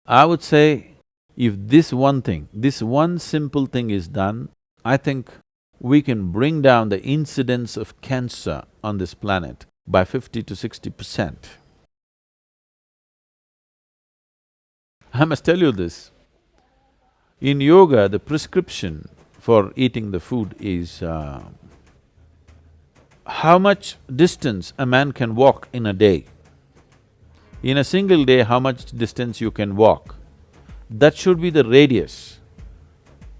I would say, if this one thing, this one simple thing is done, I think we can bring down the incidence of cancer on this planet by 50 to 60%. I must tell you this, in yoga, the prescription for eating the food is how much distance a man can walk in a day. In a single day, how much distance you can walk. That should be the radius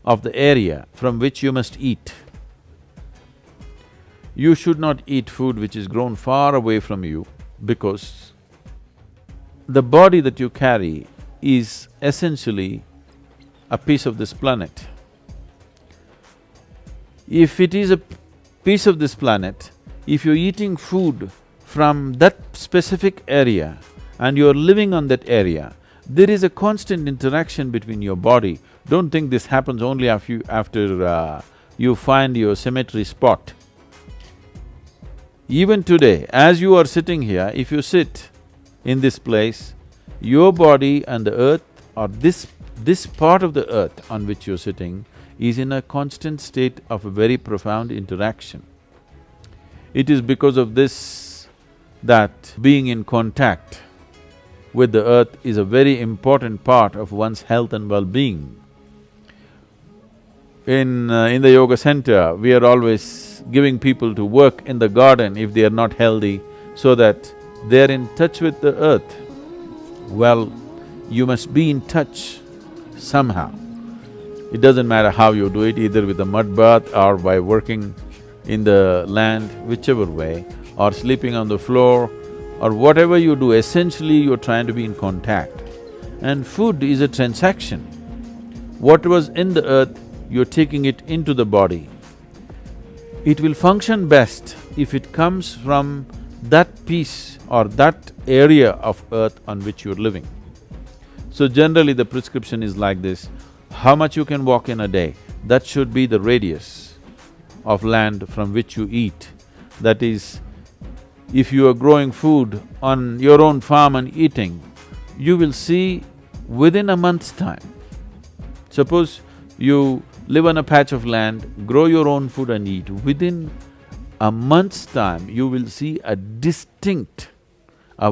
of the area from which you must eat. You should not eat food which is grown far away from you, because the body that you carry is essentially a piece of this planet. If it is a piece of this planet, if you're eating food from that specific area and you're living on that area, there is a constant interaction between your body. Don't think this happens only after you find your cemetery spot. Even today, as you are sitting here, if you sit in this place, your body and the earth, or this part of the earth on which you're sitting, is in a constant state of a very profound interaction. It is because of this that being in contact with the earth is a very important part of one's health and well-being. In the yoga center, we are always giving people to work in the garden if they are not healthy, so that they're in touch with the earth. Well, you must be in touch somehow. It doesn't matter how you do it, either with a mud bath or by working in the land, whichever way, or sleeping on the floor, or whatever you do, essentially you're trying to be in contact. And food is a transaction. What was in the earth, you're taking it into the body. It will function best if it comes from that piece or that area of earth on which you're living. So generally the prescription is like this: how much you can walk in a day, that should be the radius of land from which you eat. That is, if you are growing food on your own farm and eating, you will see within a month's time. Suppose you live on a patch of land, grow your own food and eat, within a month's time, you will see a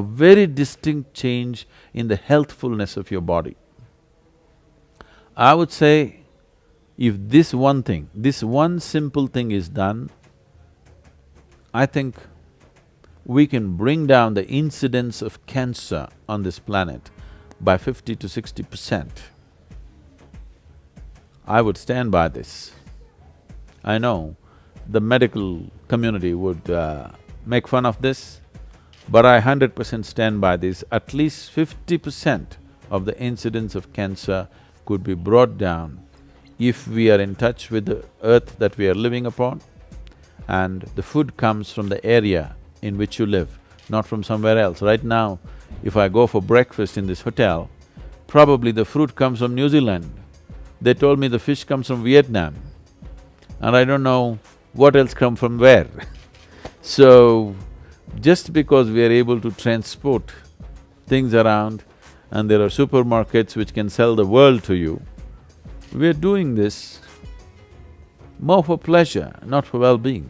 very distinct change in the healthfulness of your body. I would say, if this one thing, this one simple thing is done, I think we can bring down the incidence of cancer on this planet by 50 to 60%. I would stand by this. I know the medical community would make fun of this, but I 100% stand by this. At least 50% of the incidence of cancer could be brought down if we are in touch with the earth that we are living upon, and the food comes from the area in which you live, not from somewhere else. Right now, if I go for breakfast in this hotel, probably the fruit comes from New Zealand. They told me the fish comes from Vietnam, and I don't know what else come from where. So, just because we are able to transport things around and there are supermarkets which can sell the world to you, we are doing this more for pleasure, not for well-being.